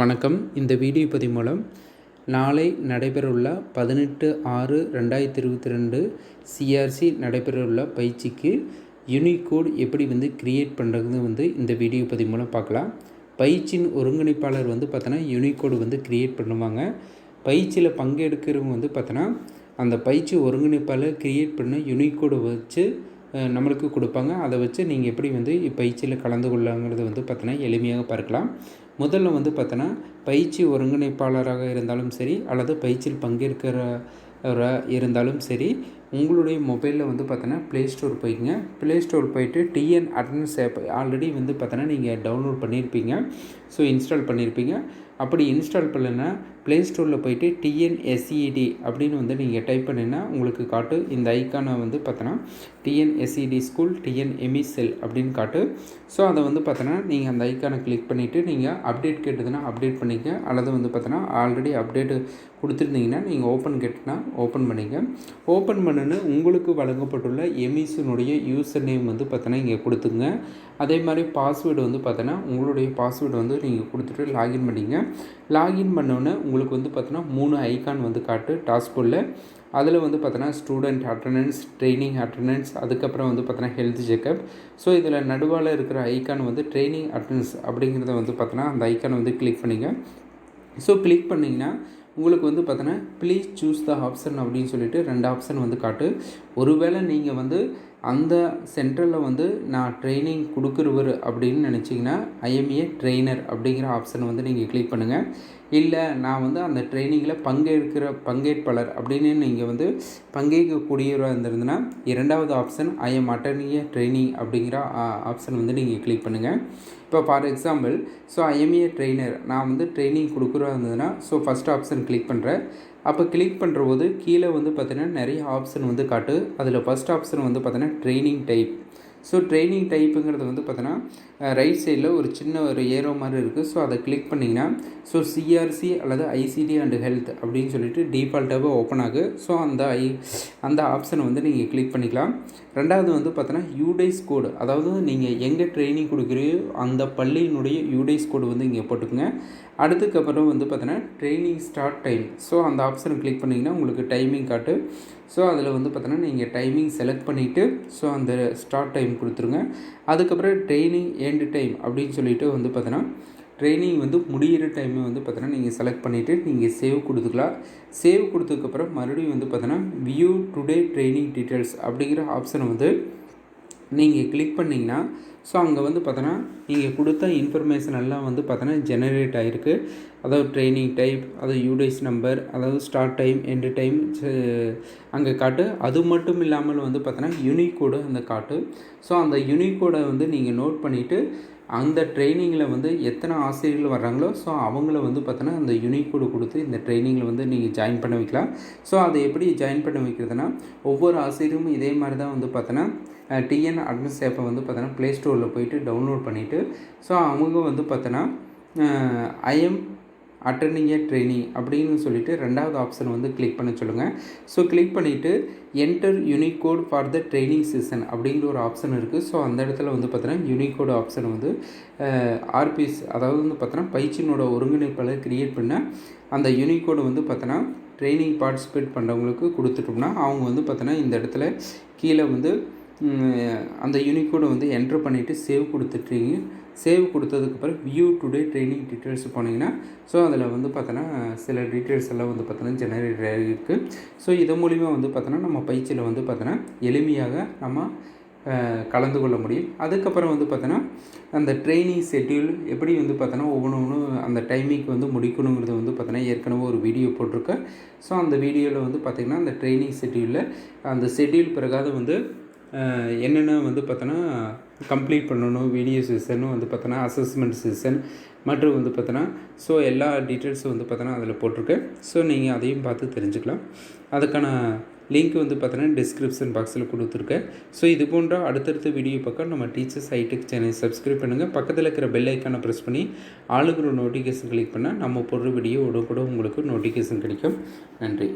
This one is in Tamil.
வணக்கம். இந்த வீடியோ பதிவு மூலம் நாளை நடைபெறவுள்ள 18/6/2022 சிஆர்சி நடைபெறவுள்ள பயிற்சிக்கு யூனிகோட் எப்படி கிரியேட் பண்ணுறதுன்னு இந்த வீடியோ பதிவு மூலம் பார்க்கலாம். பயிற்சியின் ஒருங்கிணைப்பாளர் பார்த்தோன்னா யூனிகோடு கிரியேட் பண்ணுவாங்க. பயிற்சியில் பங்கெடுக்கிறவங்க பார்த்தோன்னா அந்த பயிற்சி ஒருங்கிணைப்பாளர் கிரியேட் பண்ண யூனிகோடு வச்சு நம்மளுக்கு கொடுப்பாங்க. அதை வச்சு நீங்கள் எப்படி இப்பயிற்சியில் கலந்து கொள்ளாங்கிறது பார்த்தோன்னா எளிமையாக பார்க்கலாம். முதல்ல பார்த்தோன்னா பயிற்சி ஒருங்கிணைப்பாளராக இருந்தாலும் சரி அல்லது பயிற்சியில் பங்கேற்கிறவராக இருந்தாலும் சரி, உங்களுடைய மொபைலில் பார்த்தோன்னா ப்ளே ஸ்டோர் போய்க்குங்க. ப்ளே ஸ்டோர் போயிட்டு டிஎன் அட்டனன்ஸ் ஆப் ஆல்ரெடி பார்த்தோன்னா நீங்கள் டவுன்லோட் பண்ணியிருப்பீங்க, ஸோ இன்ஸ்டால் பண்ணியிருப்பீங்க. அப்படி இன்ஸ்டால் பண்ணலைன்னா ப்ளே ஸ்டோரில் போயிட்டு TNSED அப்படின்னு நீங்கள் டைப் பண்ணிங்கன்னா உங்களுக்கு காட்டு. இந்த ஐக்கானை பார்த்தோன்னா TNSED ஸ்கூல் TNME செல் அப்படின்னு காட்டு. ஸோ அதை பார்த்தோன்னா நீங்கள் அந்த ஐக்கானை கிளிக் பண்ணிவிட்டு நீங்கள் அப்டேட் கேட்டதுன்னா அப்டேட் பண்ணிக்க, அல்லது பார்த்தோன்னா ஆல்ரெடி அப்டேட்டு கொடுத்துருந்தீங்கன்னா நீங்கள் ஓப்பன் கேட்டுனா ஓப்பன் பண்ணிக்க. ஓப்பன் பண்ணுன்னு உங்களுக்கு வழங்கப்பட்டுள்ள எமிஸினுடைய யூசர் நேம் பார்த்தோன்னா இங்கே கொடுத்துங்க. அதே மாதிரி பாஸ்வேர்டு பார்த்தோன்னா உங்களுடைய பாஸ்வேர்டு நீங்கள் கொடுத்துட்டு லாகின் பண்ணிங்க. லாகின் பண்ணோன்னே உங்களுக்கு பார்த்தோன்னா 3 ஐக்கான் காட்டு டாஸ்க்போர்டில். அதில் பார்த்தோன்னா ஸ்டூடெண்ட் அட்டண்டன்ஸ், ட்ரைனிங் அட்டண்டன்ஸ், அதுக்கப்புறம் பார்த்தோன்னா ஹெல்த் செக்கப். ஸோ இதில் நடுவால் இருக்கிற ஐக்கான் ட்ரைனிங் அட்டண்டன்ஸ் அப்படிங்கிறத பார்த்தோன்னா அந்த ஐக்கானை கிளிக் பண்ணிங்க. ஸோ கிளிக் பண்ணிங்கன்னா உங்களுக்கு பார்த்தோன்னா ப்ளீஸ் சூஸ் த ஆப்ஷன் அப்படின்னு சொல்லிட்டு 2 ஆப்ஷன் காட்டு. ஒருவேளை நீங்கள் அந்த சென்டரில் நான் ட்ரைனிங் கொடுக்குறவர் அப்படின்னு நினச்சிங்கன்னா ஐஎம்ஏ ட்ரெயினர் அப்படிங்கிற ஆப்ஷனை நீங்கள் கிளிக் பண்ணுங்கள். இல்லை நான் அந்த ட்ரைனிங்கில் பங்கேற்பாளர் அப்படின்னு நீங்கள் பங்கேற்கக்கூடியவராக இருந்திருந்ததுன்னா 2வது ஆப்ஷன் ஐஎம் அட்டர்னிய ட்ரைனிங் அப்படிங்கிற ஆப்ஷன் நீங்கள் கிளிக் பண்ணுங்கள். இப்போ ஃபார் எக்ஸாம்பிள் ஐஎம்ஏ ட்ரெயினர் நான் ட்ரைனிங் கொடுக்குறதா இருந்ததுன்னா ஃபஸ்ட் ஆப்ஷன் கிளிக் பண்ணுறேன். அப்போ கிளிக் பண்ணுற போது கீழே பார்த்தீங்கன்னா நிறைய ஆப்ஷன் காட்டு. அதில் ஃபஸ்ட் ஆப்ஷன் பார்த்தீங்கன்னா ட்ரைனிங் டைப். ஸோ ட்ரைனிங் டைப்புங்கிறது பார்த்தோன்னா ரைட் சைடில் ஒரு சின்ன ஒரு ஏரோ மாதிரி இருக்குது. ஸோ அதை கிளிக் பண்ணிங்கன்னா சிஆர்சி அல்லது ஐசிடி அண்டு ஹெல்த் அப்படின்னு சொல்லிட்டு டிஃபால்ட்டாகவே ஓப்பன் ஆகு. ஸோ அந்த ஆப்ஷனை நீங்கள் கிளிக் பண்ணிக்கலாம். 2வது பார்த்தோன்னா யூடைஸ் கோடு, அதாவது நீங்கள் எங்கே ட்ரைனிங் கொடுக்குறீயோ அந்த பள்ளியினுடைய யூடைஸ் கோடு இங்கே போட்டுக்குங்க. அடுத்துக்கப்புறம் பார்த்தோன்னா ட்ரைனிங் ஸ்டார்ட் டைம். ஸோ அந்த ஆப்ஷனை கிளிக் பண்ணிங்கன்னா உங்களுக்கு டைமிங் காட்டு. ஸோ அதில் பார்த்தோன்னா நீங்கள் டைமிங் செலக்ட் பண்ணிவிட்டு அந்த ஸ்டார்ட் டைம் கொடுத்துருங்க. அதுக்கப்புறம் ட்ரைனிங் எண்டு டைம் அப்படின்னு சொல்லிட்டு பார்த்தோன்னா ட்ரைனிங் முடிகிற டைமை பார்த்தோன்னா நீங்கள் செலக்ட் பண்ணிவிட்டு நீங்கள் சேவ் கொடுத்துக்கலாம். சேவ் கொடுத்ததுக்கப்புறம் மறுபடியும் பார்த்தோன்னா வியூ டுடே ட்ரைனிங் டீட்டெயில்ஸ் அப்படிங்கிற ஆப்ஷனை நீங்கள் கிளிக் பண்ணிங்கன்னா அங்கே பார்த்தோன்னா நீங்கள் கொடுத்த இன்ஃபர்மேஷன் எல்லாம் பார்த்தோன்னா ஜெனரேட் ஆகிருக்கு. அதாவது ட்ரைனிங் டைப், அதாவது யூடைஸ் நம்பர், அதாவது ஸ்டார்ட் டைம் எண்டு டைம் அங்கே காட்டு. அது மட்டும் இல்லாமல் பார்த்தோன்னா யூனிகோடு அந்த காட்டு. ஸோ அந்த யூனிகோடை நீங்கள் நோட் பண்ணிவிட்டு அந்த ட்ரைனிங்கில் எத்தனை ஆசிரியர்கள் வர்றாங்களோ அவங்கள பார்த்தோன்னா அந்த யூனிகோடு கொடுத்து இந்த ட்ரைனிங்கில் நீங்கள் ஜாயின் பண்ண வைக்கலாம். ஸோ அதை எப்படி ஜாயின் பண்ண வைக்கிறதுனா ஒவ்வொரு ஆசிரியரும் இதே மாதிரி தான் பார்த்தோன்னா டிஎன் அட்னன்ஸ் ஆப்பை பார்த்தோன்னா ப்ளே ஸ்டோரில் போயிட்டு டவுன்லோட் பண்ணிவிட்டு அவங்க பார்த்தோன்னா ஐஎம் அட்டர்னிங் ஏ ட்ரைனிங் அப்படின்னு சொல்லிட்டு 2வது ஆப்ஷன் கிளிக் பண்ண சொல்லுங்கள். ஸோ கிளிக் பண்ணிவிட்டு enter Unicode for the training session அப்படிங்கிற ஒரு ஆப்ஷன் இருக்குது. ஸோ அந்த இடத்துல பார்த்தோன்னா யூனிகோடு ஆப்ஷன் ஆர்பிஎஸ், அதாவது பார்த்தோன்னா பயிற்சியினோட ஒருங்கிணைப்பாளர் கிரியேட் பண்ண அந்த யூனிகோடு பார்த்தோன்னா ட்ரைனிங் பார்ட்டிசிபேட் பண்ணுறவங்களுக்கு கொடுத்துட்டோம்னா அவங்க பார்த்தோன்னா இந்த இடத்துல கீழே அந்த யூனிகோடை என்ட்ரு பண்ணிவிட்டு சேவ் கொடுத்துட்றீங்க. சேவ் கொடுத்ததுக்கப்புறம் வியூ டுடே ட்ரைனிங் டீட்டெயில்ஸ் போனீங்கன்னா அதில் பார்த்தோன்னா சில டீட்டெயில்ஸ் எல்லாம் பார்த்தோன்னா ஜெனரேட் ஆகிருக்கு. ஸோ இது மூலிமா பார்த்தோன்னா நம்ம பயிற்சியில் பார்த்தோன்னா எளிமையாக நம்ம கலந்து கொள்ள முடியும். அதுக்கப்புறம் பார்த்தோன்னா அந்த ட்ரைனிங் ஷெட்யூல் எப்படி பார்த்தோன்னா ஒவ்வொன்றும் அந்த டைமிங்க்கு முடிக்கணுங்கிறது பார்த்தோன்னா ஏற்கனவே ஒரு வீடியோ போட்டிருக்கேன். ஸோ அந்த வீடியோவில் பார்த்திங்கன்னா அந்த ட்ரைனிங் ஷெட்யூலில் அந்த ஷெட்யூல் பிறகாத என்னென்ன பார்த்தோன்னா கம்ப்ளீட் பண்ணணும், வீடியோ செஷனும் பார்த்தோன்னா அசஸ்மெண்ட் செஷன் மற்றும் பார்த்தோன்னா எல்லா டீட்டெயில்ஸும் பார்த்தோன்னா அதில் போட்டிருக்கேன். ஸோ நீங்கள் அதையும் பார்த்து தெரிஞ்சுக்கலாம். அதுக்கான லிங்க் பார்த்தோன்னா டிஸ்கிரிப்ஷன் பாக்ஸில் கொடுத்துருக்கேன். ஸோ இது போன்ற அடுத்தடுத்த வீடியோ பக்கம் நம்ம டீச்சர்ஸ் ஹைடெக் சேனல் சப்ஸ்கிரைப் பண்ணுங்கள். பக்கத்தில் இருக்கிற பெல் ஐக்கானை ப்ரெஸ் பண்ணி ஆளுங்கிற நோட்டிஃபிகேஷன் கிளிக் பண்ணால் நம்ம போடுற வீடியோ கூட உங்களுக்கு நோட்டிஃபிகேஷன் கிடைக்கும். நன்றி.